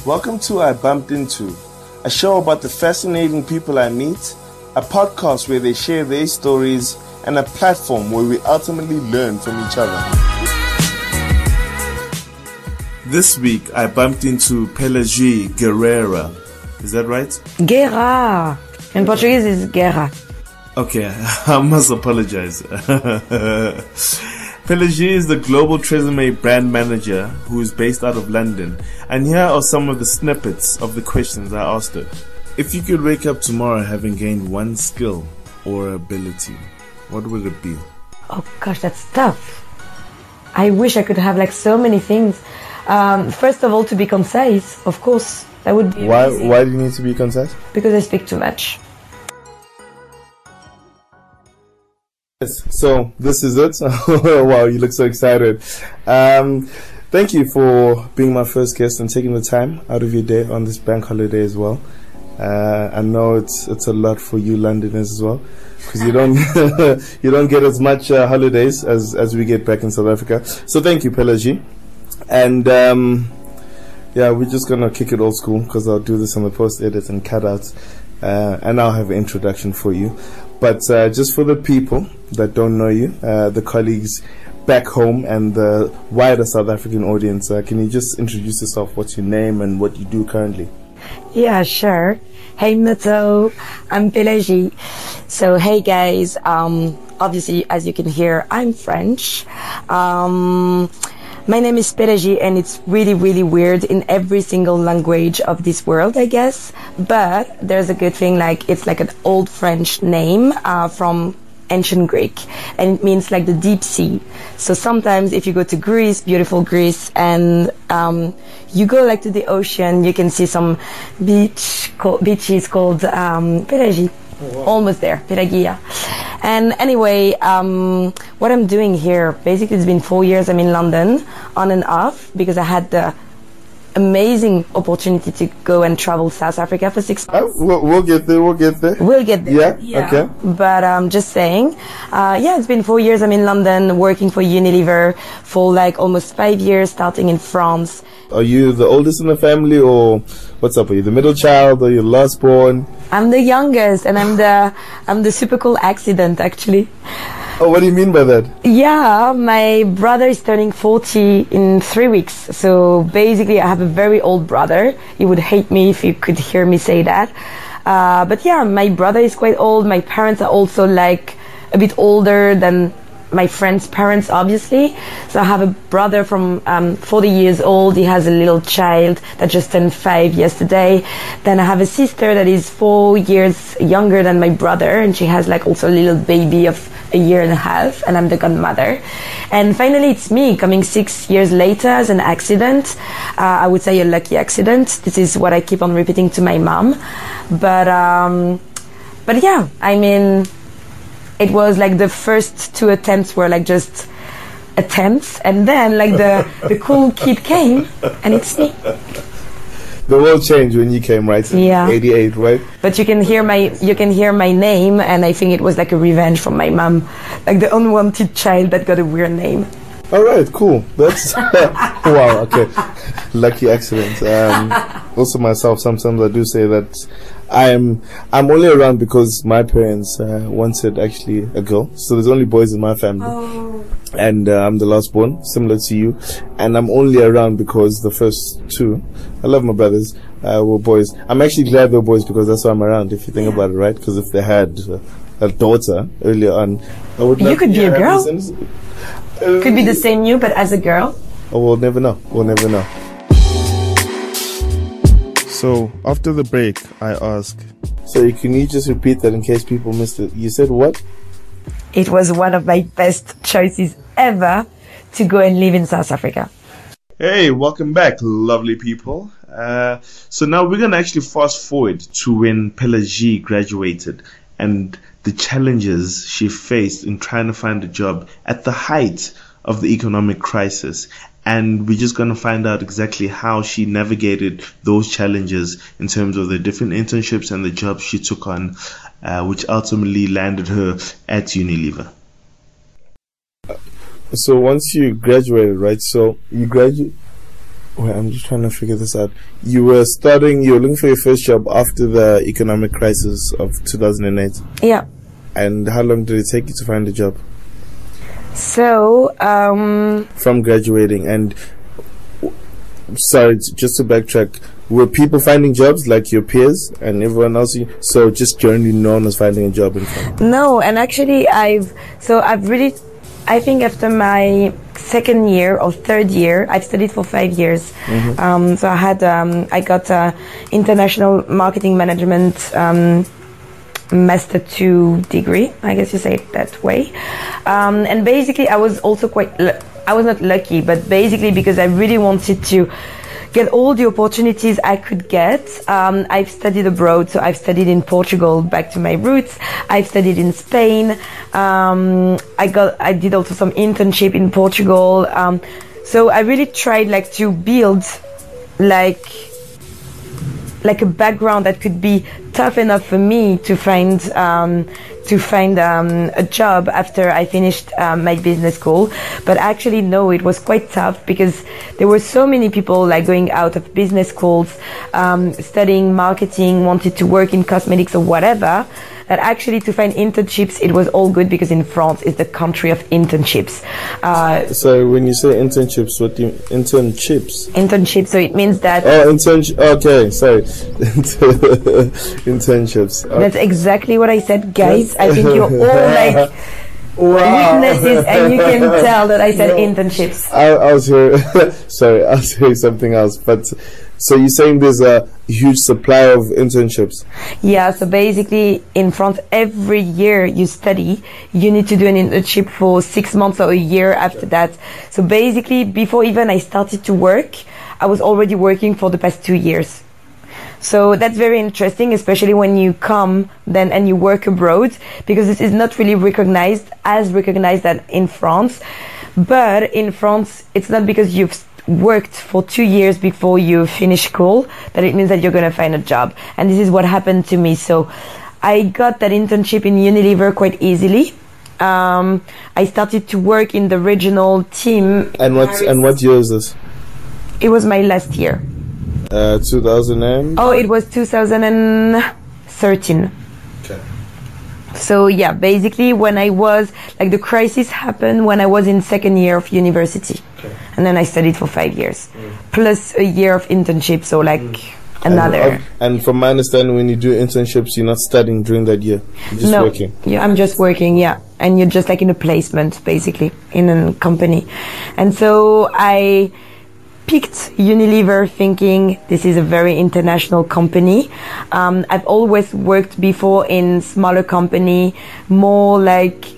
Welcome to I Bumped Into, a show about the fascinating people I meet, a podcast where they share their stories, and a platform where we ultimately learn from each other. This week I bumped into Pelagie Guerra. Is that right? Guerra. In Portuguese is Guerra. Okay, I must apologize. Pelagie is the Global Tresemme Brand Manager who is based out of London, and here are some of the snippets of the questions I asked her. If you could wake up tomorrow having gained one skill or ability, what would it be? Oh gosh, that's tough. I wish I could have like so many things. First of all, to be concise, of course, that would be amazing. Why do you need to be concise? Because I speak too much. Yes, so this is it. Wow, you look so excited. Thank you for being my first guest and taking the time out of your day on this bank holiday as well. I know it's a lot for you Londoners as well, because you don't you don't get as much holidays as we get back in South Africa. So thank you, Pelagie. And yeah, we're just gonna kick it old school because I'll do this on the post edits and cutouts, and I'll have an introduction for you. But just for the people that don't know you, the colleagues back home and the wider South African audience, can you just introduce yourself? What's your name and what you do currently? Yeah, sure. Hey Mato, I'm Pelagie. So hey guys, obviously as you can hear, I'm French. My name is Pelagie, and it's really, really weird in every single language of this world, I guess. But there's a good thing, like it's like an old French name from ancient Greek, and it means like the deep sea. So sometimes if you go to Greece, beautiful Greece, and you go like to the ocean, you can see some beaches called Pelagie. Oh, wow. Almost there, Pelagie. And anyway, what I'm doing here, basically it's been 4 years I'm in London, on and off, because I had the amazing opportunity to go and travel South Africa for 6 months. We'll get there. We'll get there. Yeah. Okay. But just saying, yeah, it's been 4 years I'm in London working for Unilever for like almost 5 years, starting in France. Are you the oldest in the family, or what's up? Are you the middle child, or you the last born? I'm the youngest, and I'm the super cool accident, actually. Oh, what do you mean by that? Yeah, my brother is turning 40 in 3 weeks. So basically I have a very old brother. He would hate me if you could hear me say that. But yeah, my brother is quite old. My parents are also like a bit older than my friend's parents, obviously. So I have a brother from 40 years old. He has a little child that just turned 5 yesterday. Then I have a sister that is 4 years younger than my brother, and she has like also a little baby of a year and a half, and I'm the godmother. And finally it's me coming 6 years later as an accident. I would say a lucky accident. This is what I keep on repeating to my mom. But yeah, I mean, it was like the first 2 attempts were like just attempts, and then like the cool kid came, and it's me. The world changed when you came, right? Yeah. 88, right? But you can hear my name, and I think it was like a revenge from my mom, like the unwanted child that got a weird name. All right, cool. That's wow. Okay, lucky accident. Also, myself, sometimes I do say that I'm only around because my parents wanted actually a girl, so there's only boys in my family. Oh. And I'm the last born, similar to you, and I'm only around because the first 2, I love my brothers, were boys. I'm actually glad they're boys because that's why I'm around, if you think about it, right? Because if they had a daughter earlier on, I would not. You could be a girl. Could be the same you, but as a girl. Oh, we'll never know. We'll never know. So after the break, I ask, so can you just repeat that in case people missed it? You said what? It was one of my best choices ever to go and live in South Africa. Hey, welcome back, lovely people. So now we're going to actually fast forward to when Pelagie graduated and the challenges she faced in trying to find a job at the height of the economic crisis. And we're just going to find out exactly how she navigated those challenges in terms of the different internships and the jobs she took on, which ultimately landed her at Unilever. So once you graduated, right? So you graduate. Wait, I'm just trying to figure this out. You were looking for your first job after the economic crisis of 2008. Yeah. And how long did it take you to find a job? So, from graduating, and sorry, just to backtrack, were people finding jobs like your peers and everyone else? So just generally known as finding a job in France? No, and actually I think after my second year or third year, I've studied for 5 years. Mm-hmm. So I got international marketing management Master 2 degree, I guess you say it that way. And basically I was also I was not lucky, but basically because I really wanted to get all the opportunities I could get. I've studied abroad, so I've studied in Portugal, back to my roots. I've studied in Spain. I did also some internship in Portugal. So I really tried to build like a background that could be tough enough for me to find a job after I finished my business school. But actually, no, it was quite tough because there were so many people going out of business schools, studying marketing, wanted to work in cosmetics or whatever. That actually to find internships, it was all good because in France is the country of internships. So when you say internships, what do you internships? Internships, so it means that. Oh, okay, sorry. Internships. Okay. That's exactly what I said, guys. I think you're all wow. Witnesses, and you can tell that I said internships. I was here. Sorry, I was hearing something else, but. So you're saying there's a huge supply of internships? Yeah, so basically in France, every year you study, you need to do an internship for 6 months or a year after that. So basically, before even I started to work, I was already working for the past 2 years. So that's very interesting, especially when you come then and you work abroad, because this is not really recognized that in France. But in France, it's not because you've worked for 2 years before you finish school that it means that you're going to find a job. And this is what happened to me. So I got that internship in Unilever quite easily. I started to work in the regional team. And what year is this? It was my last year. 2000 Oh, it was 2013. Okay. So yeah, basically when I was the crisis happened when I was in second year of university. Okay. And then I studied for 5 years, plus a year of internship. So another. And from my understanding, when you do internships, you're not studying during that year. You're just working. Yeah, I'm just working. Yeah, and you're just in a placement, basically, in a company. And so I picked Unilever thinking this is a very international company. I've always worked before in smaller company, more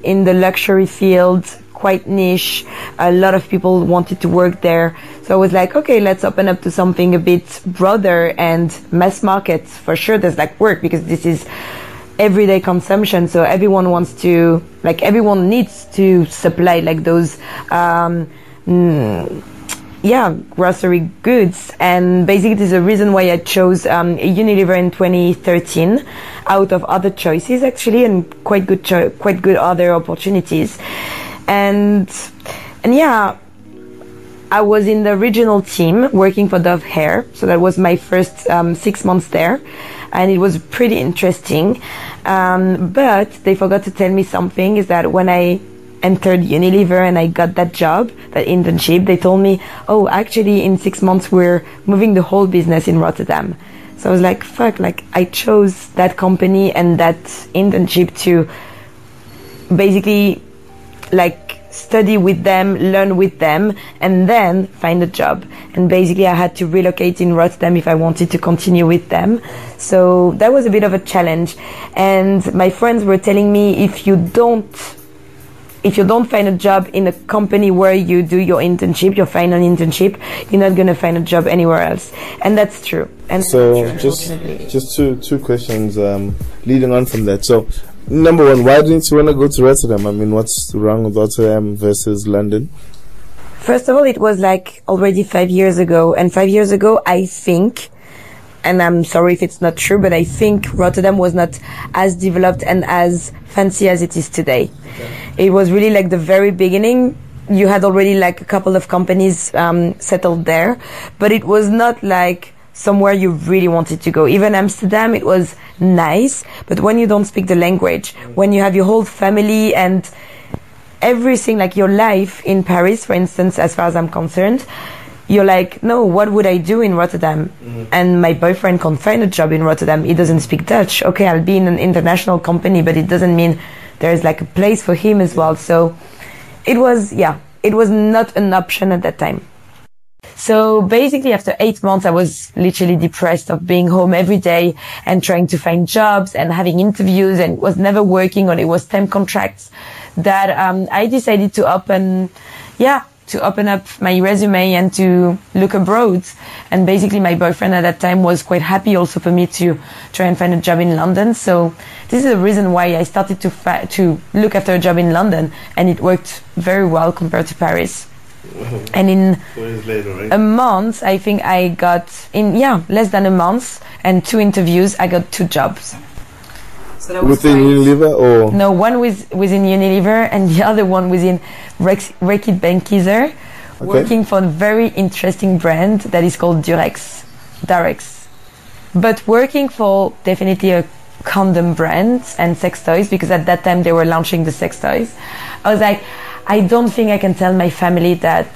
in the luxury field, quite niche. A lot of people wanted to work there. So I was okay, let's open up to something a bit broader and mass market. For sure there's work because this is everyday consumption. So everyone wants to, everyone needs to supply those, grocery goods. And basically this is the reason why I chose Unilever in 2013 out of other choices actually, and quite good other opportunities. And yeah, I was in the regional team working for Dove Hair. So that was my first 6 months there. And it was pretty interesting. But they forgot to tell me something, is that when I entered Unilever and I got that job, that internship, they told me, oh, actually in 6 months we're moving the whole business in Rotterdam. So I was fuck, I chose that company and that internship to basically study with them, learn with them, and then find a job. And basically I had to relocate in Rotterdam if I wanted to continue with them. So that was a bit of a challenge. And my friends were telling me, if you don't find a job in a company where you do your internship, your final internship, you're not going to find a job anywhere else. And that's true. And so just two questions leading on from that. So number one, why didn't you want to go to Rotterdam? I mean, what's wrong with Rotterdam versus London? First of all, it was already 5 years ago. And 5 years ago, I think, and I'm sorry if it's not true, but I think Rotterdam was not as developed and as fancy as it is today. Okay. It was really the very beginning. you had already like a couple of companies settled there, but it was not like somewhere you really wanted to go. Even Amsterdam, it was nice, but when you don't speak the language, when you have your whole family and everything, like your life in Paris, for instance, as far as I'm concerned, you're like, no, what would I do in Rotterdam? And my boyfriend can't find a job in Rotterdam. He doesn't speak Dutch. Okay, I'll be in an international company, but it doesn't mean there's like a place for him as well. So it was not an option at that time. So basically after 8 months, I was literally depressed of being home every day and trying to find jobs and having interviews, and was never working, or it was temp contracts, that I decided to open up my resume and to look abroad. And basically my boyfriend at that time was quite happy also for me to try and find a job in London. So this is the reason why I started to look after a job in London, and it worked very well compared to Paris. And in a month, I think I got, less than a month and 2 interviews, I got 2 jobs. So that was within Unilever, or? No, one within Unilever and the other one within Reckitt Benckiser, working for a very interesting brand that is called Durex. But working for definitely a condom brand and sex toys, because at that time they were launching the sex toys. I was like, I don't think I can tell my family that,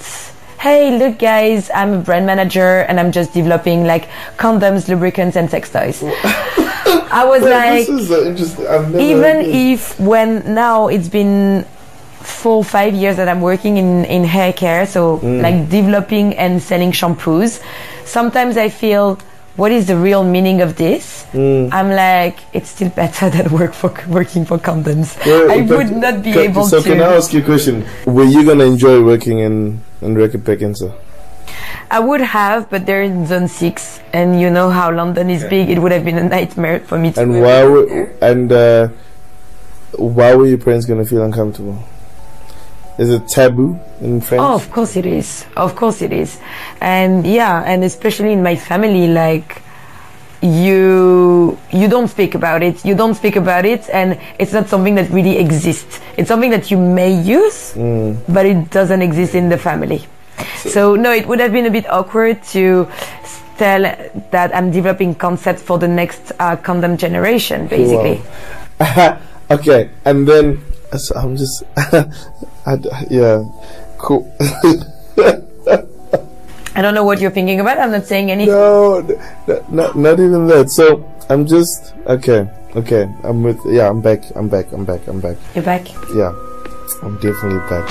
hey, look guys, I'm a brand manager and I'm just developing like condoms, lubricants and sex toys. I was like, this is interesting. even if when now it's been 4 or 5 years that I'm working in hair care, so like developing and selling shampoos, sometimes I feel, what is the real meaning of this? I'm like, it's still better than working for condoms. Yeah, I would not be able to. So can I ask you a question? Were you going to enjoy working in Reckitt Benckiser? I would have, but they're in Zone 6, and you know how London is big. It would have been a nightmare for me to work there. Why were your parents going to feel uncomfortable? Is it taboo in France? Oh, of course it is. Of course it is. And and especially in my family, like, you don't speak about it. You don't speak about it, and it's not something that really exists. It's something that you may use, but it doesn't exist in the family. So no, it would have been a bit awkward to tell that I'm developing concepts for the next condom generation, basically. Wow. Okay, and then so I'm just, cool. I don't know what you're thinking about. I'm not saying anything. No, not even that. So I'm just okay. I'm with. Yeah, I'm back. You're back? Yeah, I'm definitely back.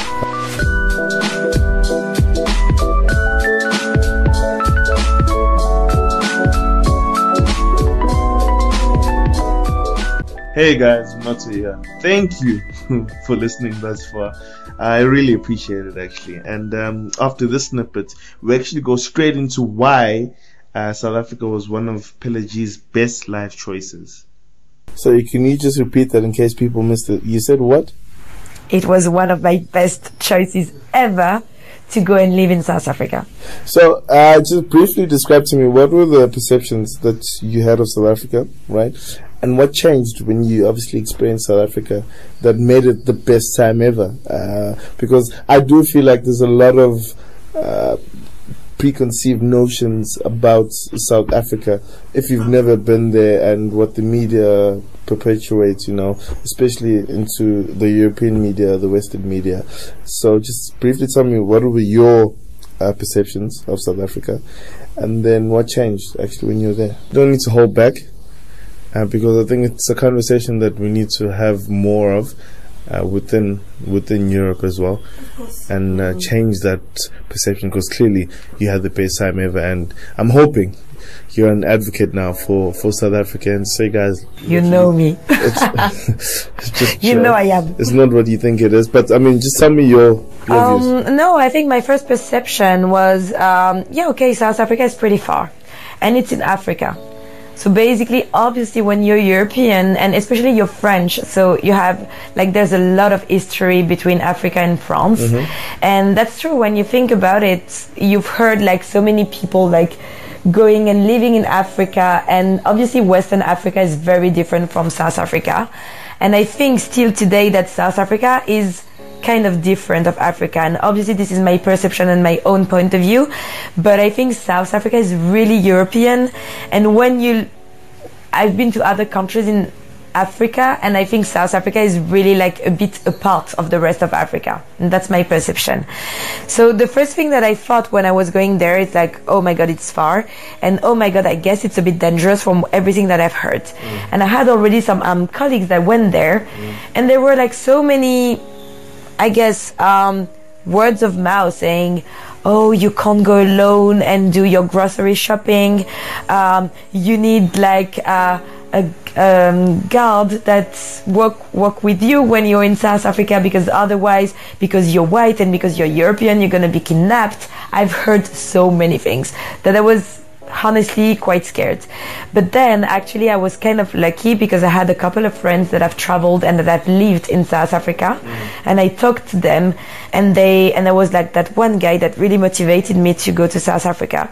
Hey guys, Matu here. Thank you for listening thus far. I really appreciate it actually. And after this snippet, we actually go straight into why South Africa was one of Pelagie's best life choices. So can you just repeat that in case people missed it? You said what? It was one of my best choices ever to go and live in South Africa. So just briefly describe to me, what were the perceptions that you had of South Africa, right? And what changed when you obviously experienced South Africa that made it the best time ever? Because I do feel like there's a lot of preconceived notions about South Africa if you've never been there, and what the media perpetuates, especially into the European media, the Western media. So just briefly tell me, what were your perceptions of South Africa, and then what changed actually when you were there? You don't need to hold back. Because I think it's a conversation that we need to have more of within Europe as well, and change that perception, because clearly you had the best time ever, and I'm hoping you're an advocate now for South Africa, and say, guys, you know me. It's just, you know I am. It's not what you think it is, but I mean, just tell me your views. No, I think my first perception was, South Africa is pretty far, and it's in Africa. So basically, obviously, when you're European, and especially you're French, so you have, there's a lot of history between Africa and France. And that's true. When you think about it, you've heard, so many people, going and living in Africa. And obviously, Western Africa is very different from South Africa. And I think still today that South Africa is kind of different of Africa. And obviously this is my perception and my own point of view, but I think South Africa is really European. And I've been to other countries in Africa, and I think South Africa is really like a bit a part of the rest of Africa, and that's my perception. So the first thing that I thought when I was going there is like, oh my god, it's far, and oh my god, I guess it's a bit dangerous from everything that I've heard. And I had already some colleagues that went there, and there were like so many, I guess, words of mouth saying, oh, you can't go alone and do your grocery shopping. You need like a guard that work with you when you're in South Africa, because otherwise, because you're white and because you're European, you're gonna be kidnapped. I've heard so many things that I was honestly quite scared. But then actually I was kind of lucky because I had a couple of friends that have traveled and that have lived in South Africa, and I talked to them, and I was like that one guy that really motivated me to go to South Africa.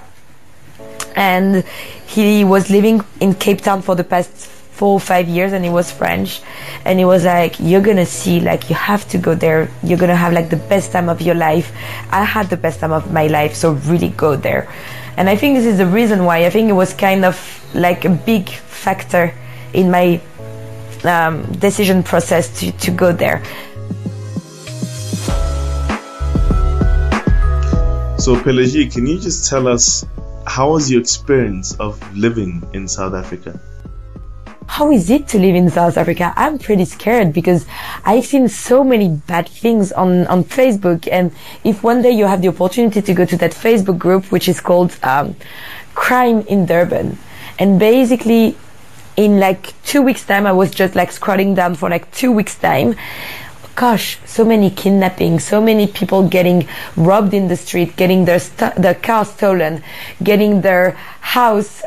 And he was living in Cape Town for the past 4 or 5 years, and he was French, and he was like, you're gonna see, like, you have to go there, you're gonna have like the best time of your life. I had the best time of my life, so really go there. And I think this is the reason why I think it was kind of like a big factor in my decision process to go there. So Pelagie, can you just tell us, how was your experience of living in South Africa? How is it to live in South Africa? I'm pretty scared because I've seen so many bad things on Facebook. And if one day you have the opportunity to go to that Facebook group, which is called Crime in Durban, and basically in like 2 weeks time, I was just like scrolling down for like 2 weeks time. Gosh, so many kidnappings, so many people getting robbed in the street, getting their car stolen, getting their house,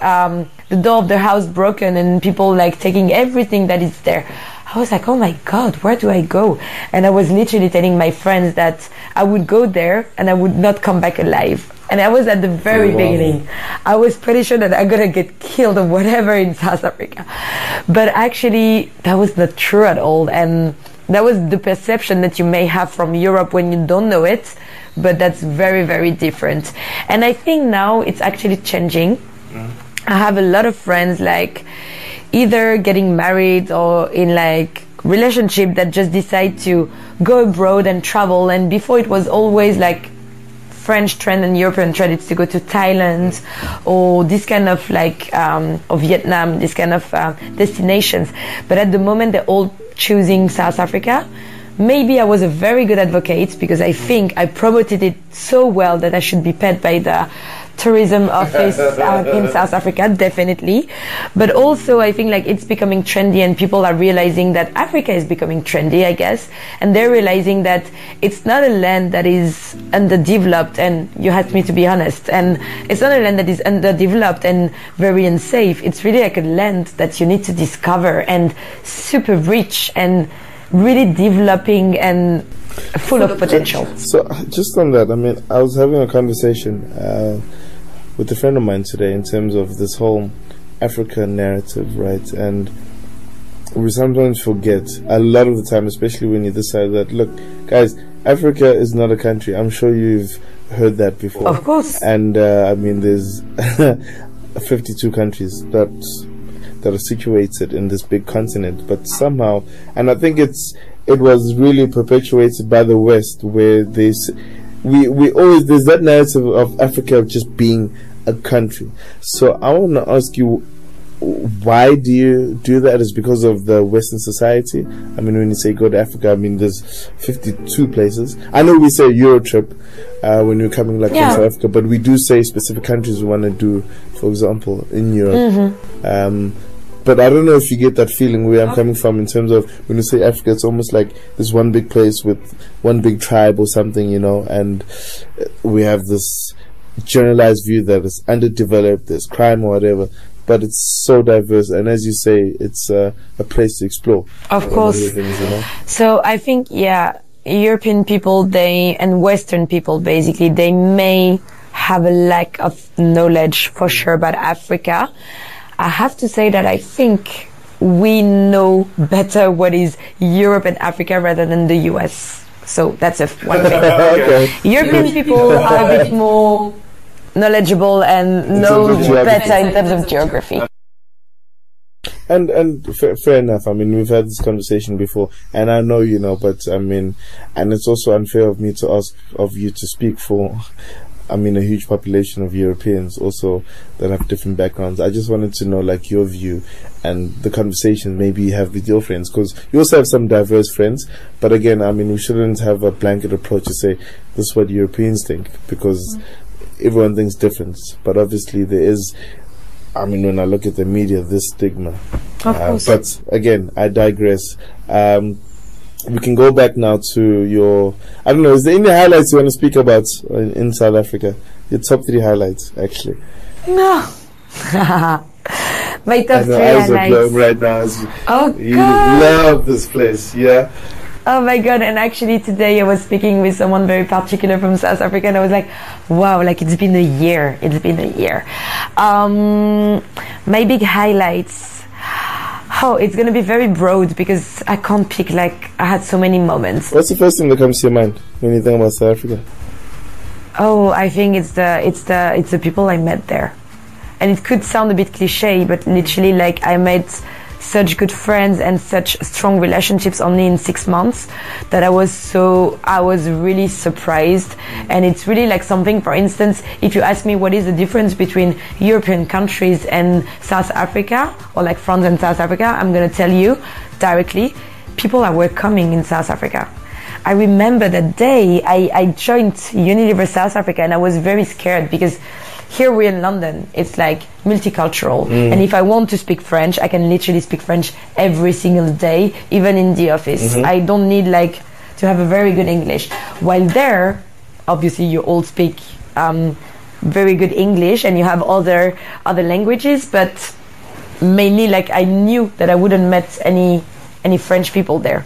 the door of their house broken, and people like taking everything that is there. I was like, oh my god, where do I go? And I was literally telling my friends that I would go there and I would not come back alive. And I was at the very beginning. I was pretty sure that I'm gonna get killed or whatever in South Africa. But actually, that was not true at all. And that was the perception that you may have from Europe when you don't know it. But that's very, very different. And I think now it's actually changing. I have a lot of friends like either getting married or in like relationship that just decide to go abroad and travel. And before it was always like French trend and European trend, it's to go to Thailand or this kind of like or Vietnam, this kind of destinations. But at the moment they're all choosing South Africa. Maybe I was a very good advocate because I think I promoted it so well that I should be paid by the tourism office in South Africa, definitely. But also I think like it's becoming trendy and people are realizing that Africa is becoming trendy, I guess. And they're realizing that it's not a land that is underdeveloped, and you have me to be honest. And it's not a land that is underdeveloped and very unsafe. It's really like a land that you need to discover and super rich and really developing and full of potential. So just on that, I mean, I was having a conversation with a friend of mine today in terms of this whole Africa narrative, right? And we sometimes forget a lot of the time, especially when you decide that, look, guys, Africa is not a country. I'm sure you've heard that before. Of course. And I mean, there's 52 countries that are situated in this big continent, but somehow, and I think it was really perpetuated by the West, where we always, there's that narrative of Africa just being a country. So I want to ask you, why do you do that? Is because of the Western society? I mean, when you say go to Africa, I mean, there's 52 places. I know we say Euro trip when you're coming like from South Africa, but we do say specific countries we want to do, for example, in Europe. But I don't know if you get that feeling where I'm coming from in terms of when you say Africa, it's almost like there's one big place with one big tribe or something, you know, and we have this generalized view that it's underdeveloped, there's crime or whatever, but it's so diverse, and as you say, it's a place to explore. Of course. Things, you know? So I think, European people, and Western people, basically, they may have a lack of knowledge for sure about Africa. I have to say that I think we know better what is Europe and Africa rather than the US. So that's one thing. Okay. European people are a bit more knowledgeable and know better in terms of geography. And fair enough. I mean, we've had this conversation before, and I know you know, but I mean, and it's also unfair of me to ask of you to speak for, I mean, a huge population of Europeans also that have different backgrounds. I just wanted to know, like, your view and the conversations maybe you have with your friends, because you also have some diverse friends. But again, I mean, we shouldn't have a blanket approach to say this is what Europeans think, because everyone thinks different. But obviously, there is. I mean, when I look at the media, this stigma. Of course. But again, I digress. We can go back now to your, I don't know, is there any highlights you want to speak about in South Africa? Your top 3 highlights, actually. No. My top 3 eyes are highlights. glowing right now. Oh, You God. love this place, yeah? Oh my God, and actually today I was speaking with someone very particular from South Africa, and I was like, wow, like it's been a year. My big highlights, it's going to be very broad because I can't pick, like, I had so many moments. What's the first thing that comes to your mind when you think about South Africa? Oh, I think it's the people I met there. And it could sound a bit cliche, but literally, like, I met such good friends and such strong relationships only in 6 months that I was really surprised. And it's really like something, for instance, if you ask me what is the difference between European countries and South Africa, or like France and South Africa, I'm going to tell you directly, people are welcoming in South Africa. I remember that day I joined Unilever South Africa, and I was very scared because here we're in London, it's like multicultural. And if I want to speak French, I can literally speak French every single day, even in the office. I don't need like to have a very good English. While there, obviously you all speak very good English and you have other languages, but mainly like I knew that I wouldn't met any French people there.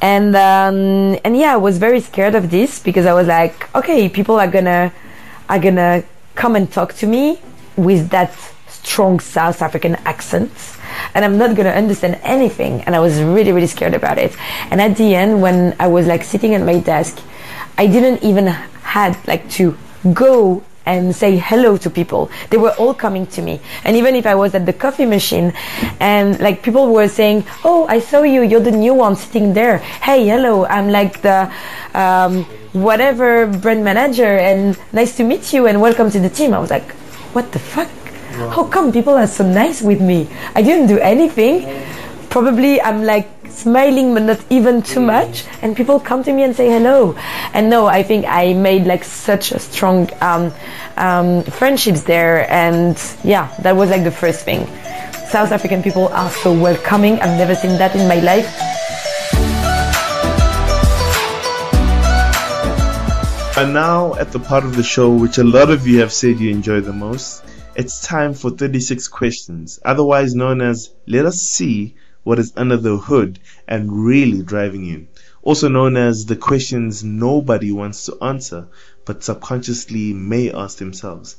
And yeah, I was very scared of this because I was like, okay, people are gonna come and talk to me with that strong South African accent, and I'm not gonna understand anything. And I was really, really scared about it. And at the end, when I was like sitting at my desk, I didn't even had like to go and say hello to people. They were all coming to me. And even if I was at the coffee machine and like people were saying, oh, I saw you, you're the new one sitting there. Hey, hello, I'm like the whatever brand manager, and nice to meet you and welcome to the team. I was like, what the fuck? Wow. How come people are so nice with me? I didn't do anything. Probably I'm like smiling but not even too much, and people come to me and say hello. And no, I think I made like such a strong friendships there. And yeah, that was like the first thing. South African people are so welcoming. I've never seen that in my life. And now at the part of the show which a lot of you have said you enjoy the most. It's time for 36 questions, otherwise known as let us see what is under the hood and really driving you. Also known as the questions nobody wants to answer, but subconsciously may ask themselves.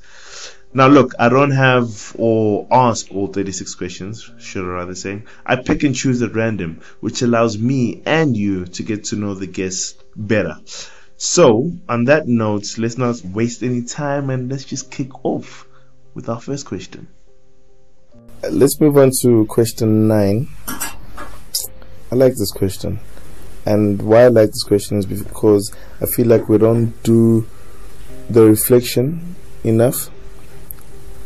Now look, I don't have or ask all 36 questions, should I rather say. I pick and choose at random, which allows me and you to get to know the guests better. So, on that note, let's not waste any time and let's just kick off with our first question. Let's move on to question 9. I like this question. And why I like this question is because I feel like we don't do the reflection enough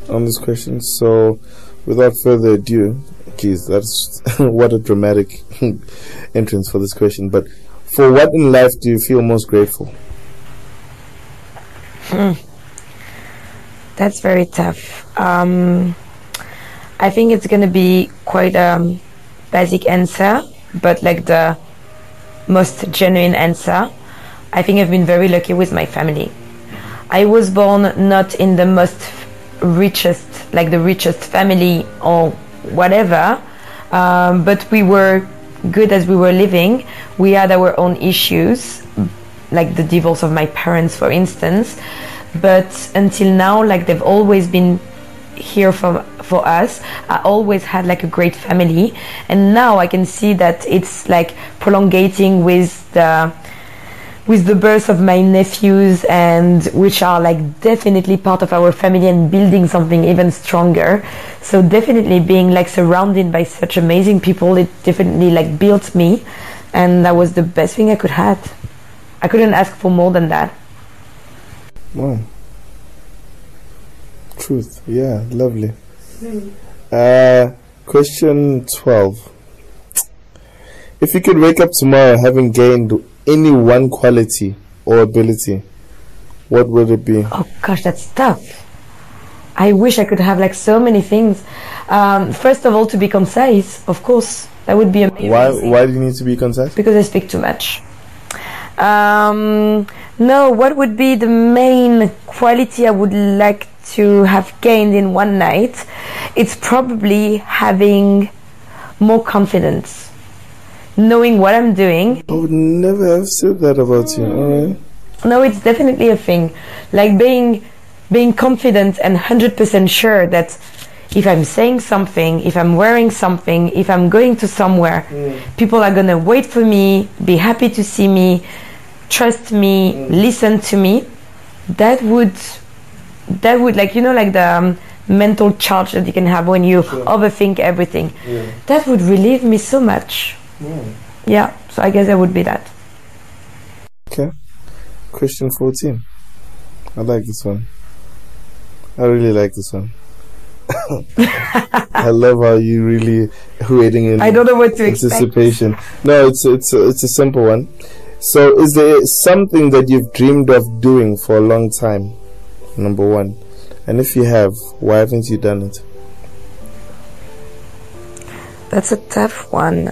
on this question. So, without further ado, geez, that's what a dramatic entrance for this question. But for what in life do you feel most grateful? That's very tough. I think it's going to be quite a basic answer, but like the most genuine answer. I think I've been very lucky with my family. I was born not in the richest, like the richest family or whatever, but we were good as we were living. We had our own issues, like the divorce of my parents, for instance, but until now, like they've always been here for us. I always had like a great family, and now I can see that it's like prolongating with the birth of my nephews, and which are like definitely part of our family and building something even stronger. So definitely being like surrounded by such amazing people, it definitely like built me, and that was the best thing I could have. I couldn't ask for more than that. Wow. Truth. Yeah, lovely. Question 12. If you could wake up tomorrow having gained any one quality or ability, what would it be? Oh gosh, that's tough. I wish I could have like so many things. First of all, to be concise, of course. That would be amazing. Why do you need to be concise? Because I speak too much. No, what would be the main quality I would like to have gained in one night? It's probably having more confidence, knowing what I'm doing. I would never have said that about you. Alright. No, it's definitely a thing. Like being confident and 100% sure that if I'm saying something, if I'm wearing something, if I'm going to somewhere, people are gonna wait for me, be happy to see me, trust me, listen to me. That would like, you know, like the mental charge that you can have when you overthink everything. That would relieve me so much. Yeah, so I guess that would be that. Okay. Question 14. I like this one. I really like this one. I love how you really waiting in I don't know what to anticipation. No, it's a simple one. So, is there something that you've dreamed of doing for a long time? Number one. And if you have, why haven't you done it? That's a tough one.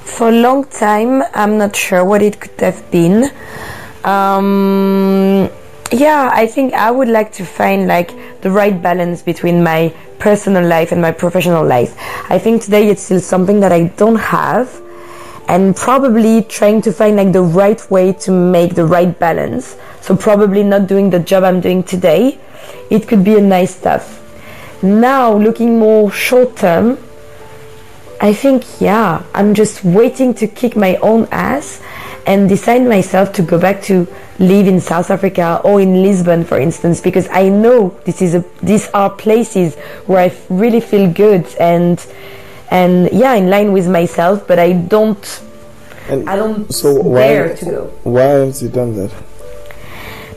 For a long time, I'm not sure what it could have been. Yeah, I think I would like to find like the right balance between my personal life and my professional life. I think today it's still something that I don't have, and probably trying to find like the right way to make the right balance. So probably not doing the job I'm doing today. It could be a nice stuff. Now looking more short term, I think, yeah, I'm just waiting to kick my own ass and decide myself to go back to live in South Africa or in Lisbon, for instance, because I know these are places where I really feel good and yeah, in line with myself, but I don't dare to go. Why haven't you done that?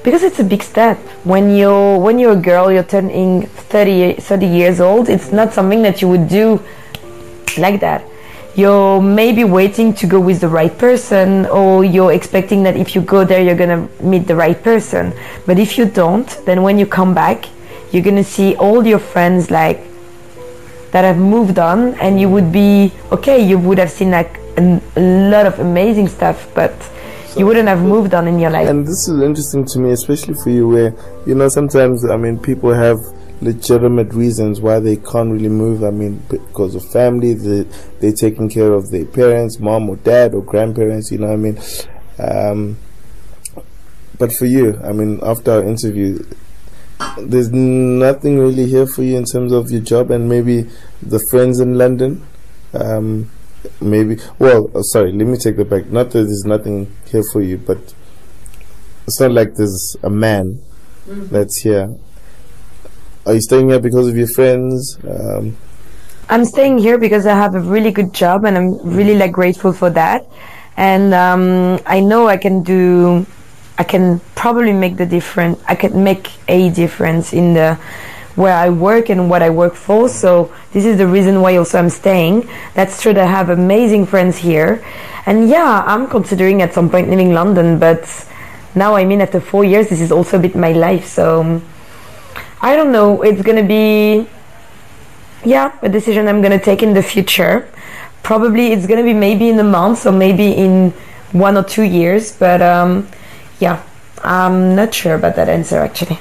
Because it's a big step. When you're a girl, you're turning 30 years old, it's not something that you would do like that. You're maybe waiting to go with the right person, or you're expecting that if you go there you're gonna meet the right person. But if you don't, then when you come back, you're gonna see all your friends like that have moved on, and you would be okay, you would have seen like a lot of amazing stuff, but you wouldn't have moved on in your life. And this is interesting to me, especially for you, where, you know, sometimes, I mean, people have legitimate reasons why they can't really move. I mean, because of family, they're taking care of their parents, mom or dad or grandparents, you know what I mean? But for you, I mean, after our interview, there's nothing really here for you in terms of your job and maybe the friends in London. Maybe, well, sorry, let me take that back. Not that there's nothing here for you, but it's not like there's a man that's here. Are you staying here because of your friends? I'm staying here because I have a really good job, and I'm really like grateful for that. And I know I can probably make the difference. I can make a difference in where I work and what I work for. So this is the reason why also I'm staying. That's true that I have amazing friends here. And yeah, I'm considering at some point leaving London, but now I mean after 4 years, this is also a bit my life. So I don't know, it's gonna be, yeah, a decision I'm gonna take in the future. Probably it's gonna be maybe in a month or maybe in 1 or 2 years, but yeah, I'm not sure about that answer actually.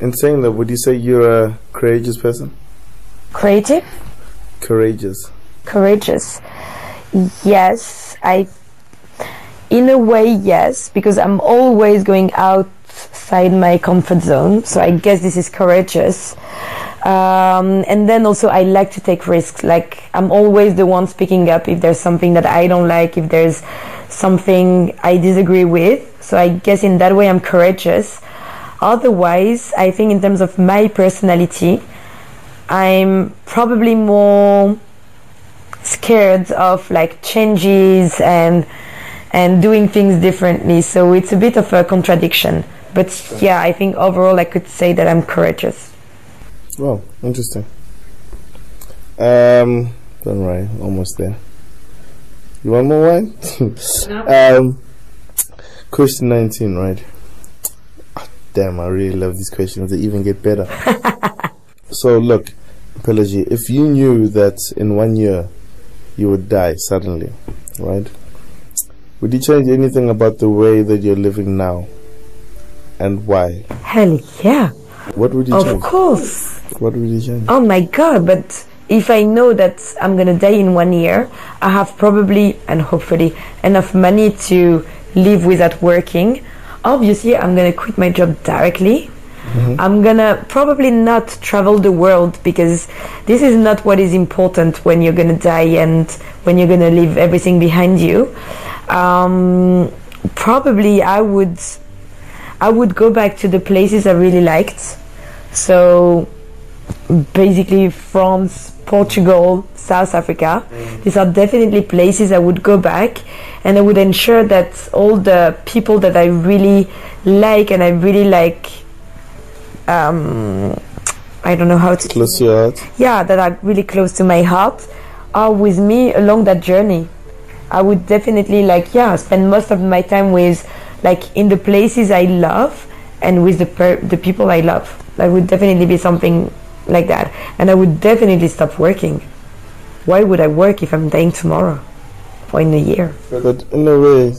In saying that, would you say you're a courageous person? Creative? Courageous. Courageous. Yes, In a way, yes, because I'm always going outside my comfort zone. So I guess this is courageous. And then also I like to take risks. Like, I'm always the one speaking up if there's something that I don't like, if there's something I disagree with. So I guess in that way I'm courageous. Otherwise, I think in terms of my personality, I'm probably more scared of like changes and doing things differently. So it's a bit of a contradiction. But yeah, I think overall I could say that I'm courageous. Wow, interesting. Don't worry, almost there. You want more wine? No. Question 19, right? Oh, damn, I really love these questions. They even get better. So look, Pelagie, if you knew that in 1 year you would die suddenly, right? Would you change anything about the way that you're living now? And why? Hell yeah. What would you change? Of course. What would you change? Oh my God, but if I know that I'm gonna die in 1 year, I have probably and hopefully enough money to live without working. Obviously, I'm gonna quit my job directly. I'm gonna probably not travel the world, because this is not what is important when you're gonna die and when you're gonna leave everything behind you. Probably I would go back to the places I really liked. So basically France, Portugal, South Africa. These are definitely places I would go back, and I would ensure that all the people that I really like and I really like, I don't know how to... Close to your heart? Yeah, that are really close to my heart, are with me along that journey. I would definitely spend most of my time with, in the places I love and with the people I love. That would definitely be something like that. And I would definitely stop working. Why would I work if I'm dying tomorrow or in a year? But in a way,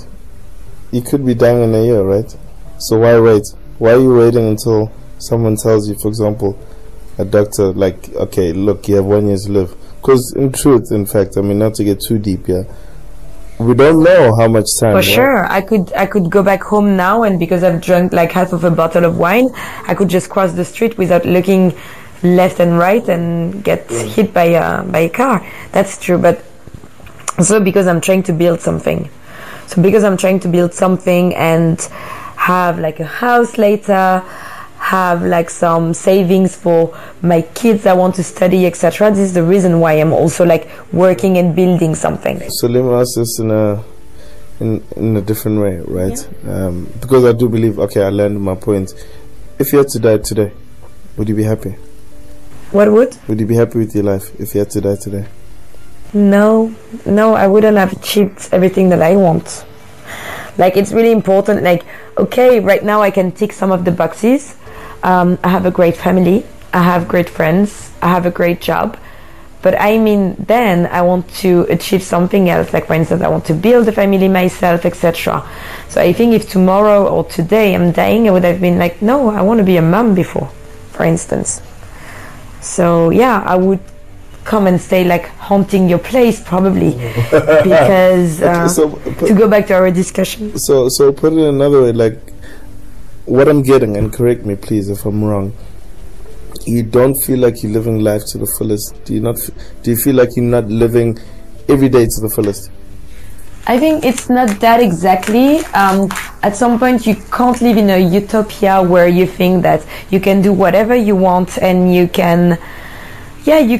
you could be dying in a year, right? So why wait? Why are you waiting until someone tells you, for example, a doctor, okay, look, you have 1 year to live? Because in truth, in fact, I mean, not to get too deep here, we don't know how much time. For sure, I could go back home now, and because I've drunk half of a bottle of wine, I could just cross the street without looking left and right and get hit by a car. That's true, but also because I'm trying to build something. So because I'm trying to build something and have a house later, have some savings for my kids I want to study, etc. This is the reason why I'm also working and building something. So let me ask this in a different way, right? Yeah. Because I do believe, okay, I learned my point. If you had to die today, would you be happy? What would? Would you be happy with your life if you had to die today? No, I wouldn't have achieved everything that I want. It's really important. Okay, right now I can tick some of the boxes. I have a great family, I have great friends, I have a great job, but I mean, then I want to achieve something else, for instance, I want to build a family myself, etc. So I think if tomorrow or today I'm dying, I would have been no, I want to be a mom before, for instance. So yeah, I would come and stay haunting your place probably, because to go back to our discussion. So put it another way, what I'm getting, and correct me please if I'm wrong, you don't feel like you're living life to the fullest? Do you feel like you're not living every day to the fullest? I think it's not that exactly. At some point you can't live in a utopia where you think that you can do whatever you want and you can, you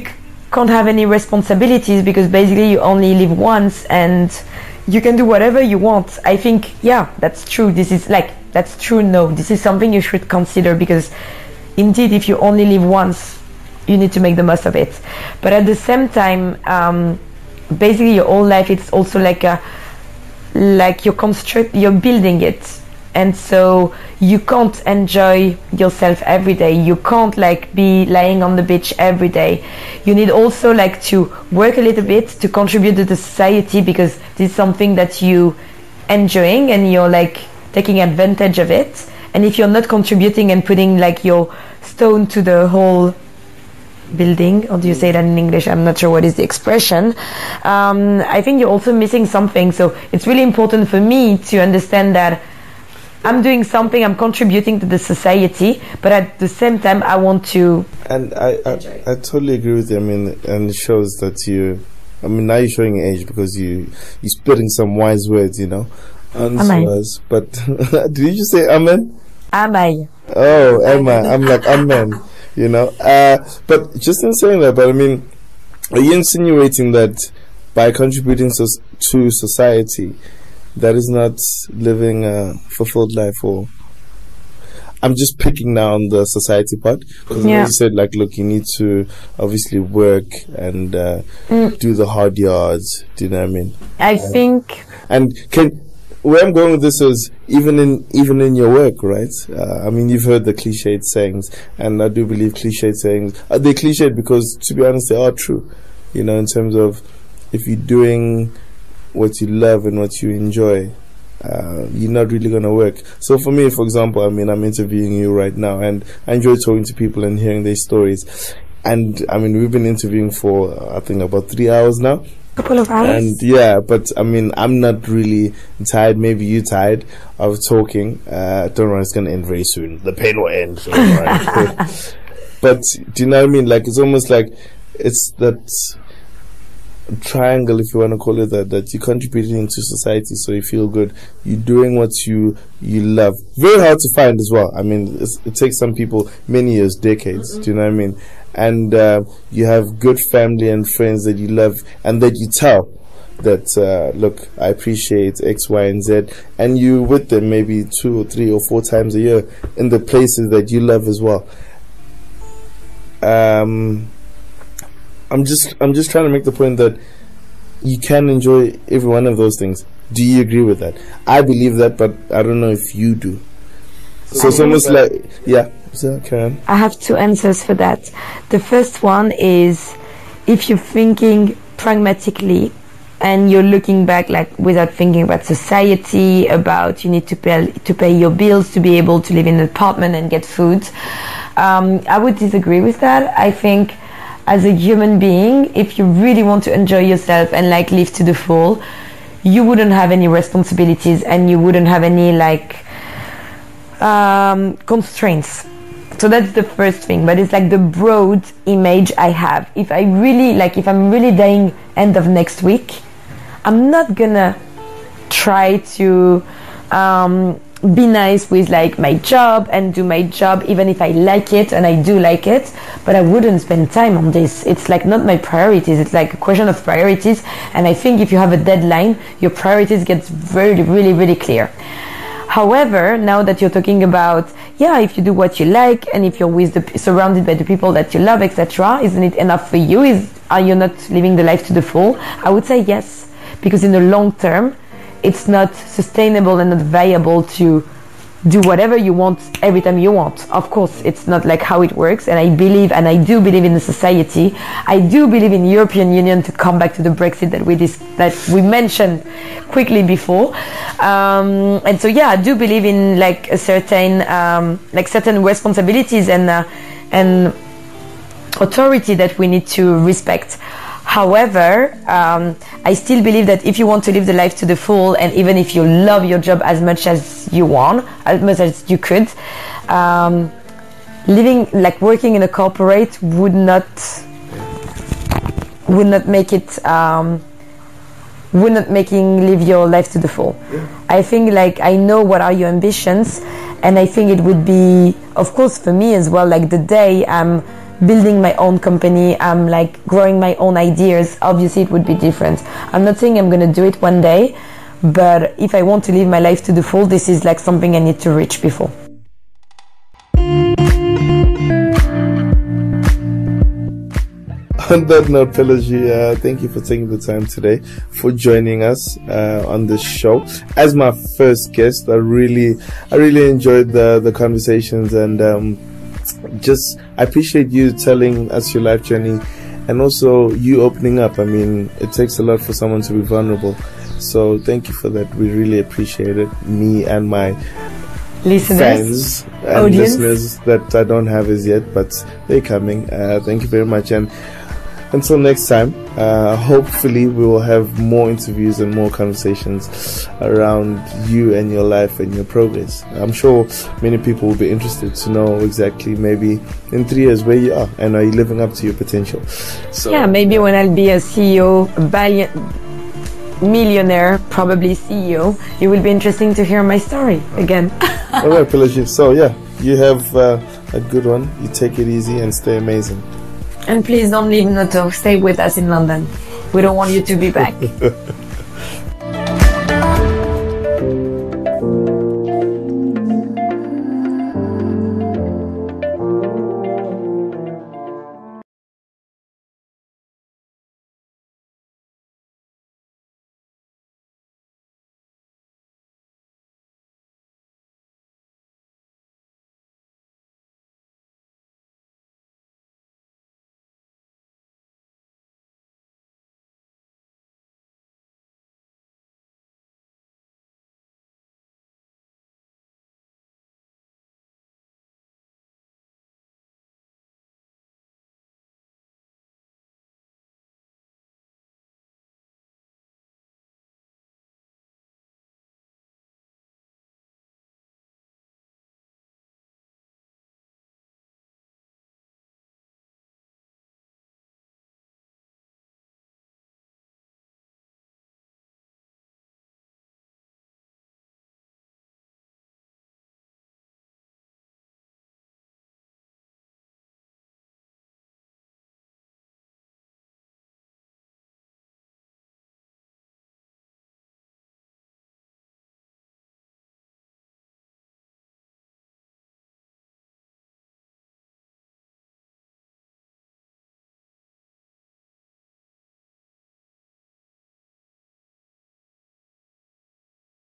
can't have any responsibilities, because basically you only live once and you can do whatever you want. I think, that's true. This is that's true. No, this is something you should consider, because indeed, if you only live once, you need to make the most of it. But at the same time, basically your whole life, it's also you're building it. And so you can't enjoy yourself every day. You can't be lying on the beach every day. You need also to work a little bit to contribute to the society, because this is something that you enjoying and you're taking advantage of it. And if you're not contributing and putting your stone to the whole building, or do you say that in English? I'm not sure what is the expression. I think you're also missing something. So it's really important for me to understand that I'm doing something, I'm contributing to the society, but at the same time, I want to. And I totally agree with you. I mean, and it shows that now you're showing your age because you're spitting some wise words, Answers. But did you just say amen? Amen. Oh, Emma. I'm like, amen. But just in saying that, but I mean, are you insinuating that by contributing to society, that is not living a fulfilled life? Or I'm just picking now on the society part, because you said, like, look, you need to obviously work and do the hard yards. Do you know what I mean? I think. And where I'm going with this is even in your work, right? I mean, you've heard the cliched sayings, and I do believe cliched sayings are they cliched because, to be honest, they are true. In terms of if you're doing what you love and what you enjoy, you're not really going to work. So for me, for example, I mean, I'm interviewing you right now, and I enjoy talking to people and hearing their stories. And I mean, we've been interviewing for, I think, about 3 hours now. Couple of hours. And but I mean, I'm not really tired. Maybe you're tired of talking. Don't worry, it's going to end very soon. The pain will end. So but do you know what I mean? Like, it's almost like it's that triangle, if you want to call it that you're contributing to society, so you feel good. You're doing what you love. Very hard to find as well. I mean, it takes some people many years, decades. Do you know what I mean? And you have good family and friends that you love, and that you tell that look, I appreciate X, Y, and Z, and you with them maybe 2 or 3 or 4 times a year in the places that you love as well. I'm just trying to make the point that you can enjoy every one of those things. Do you agree with that? I believe that, but I don't know if you do. So it's almost like, so Karen. I have 2 answers for that. The first one is, if you're thinking pragmatically and you're looking back, like, without thinking about society, about you need to pay your bills to be able to live in an apartment and get food, I would disagree with that. I think as a human being, if you really want to enjoy yourself and like live to the full, you wouldn't have any responsibilities and you wouldn't have any constraints. So that's the first thing, but it's like the broad image I have. If I'm really dying end of next week, I'm not gonna try to be nice with like my job and do my job even if I like it, and I do like it, but I wouldn't spend time on this. It's like not my priorities. It's like a question of priorities, and I think if you have a deadline, your priorities get really, really, really clear. However, now that you're talking about, if you do what you like and if you're surrounded by the people that you love, etc., isn't it enough for you? Are you not living the life to the full? I would say yes, because in the long term, it's not sustainable and not viable to do whatever you want every time you want. Of course, it's not like how it works, and I do believe in the society. I do believe in European Union, to come back to the Brexit that we mentioned quickly before. And so, I do believe in like a certain responsibilities and authority that we need to respect. However, I still believe that if you want to live the life to the full, and even if you love your job as much as you want, as much as you could, working in a corporate would not making live your life to the full. Yeah. I think I know what are your ambitions, and I think it would be, of course, for me as well, like the day I'm building my own company, I'm growing my own ideas, obviously it would be different. I'm not saying I'm going to do it one day, but if I want to live my life to the full, this is something I need to reach before. On that note, Pelagie, thank you for taking the time today, for joining us on this show. As my first guest, I really enjoyed the conversations, and I appreciate you telling us your life journey, and also you opening up. I mean, it takes a lot for someone to be vulnerable. So thank you for that. We really appreciate it, me and my listeners, fans and audience, listeners that I don't have as yet, but they're coming. Thank you very much, and until next time, hopefully we will have more interviews and more conversations around you and your life and your progress. I'm sure many people will be interested to know exactly maybe in 3 years where you are and are you living up to your potential. So yeah, maybe when I'll be a CEO, millionaire, probably CEO, it will be interesting to hear my story again. All right, Pelagie. So yeah, you have a good one. You take it easy and stay amazing. And please don't leave Noto. Stay with us in London. We don't want you to be back.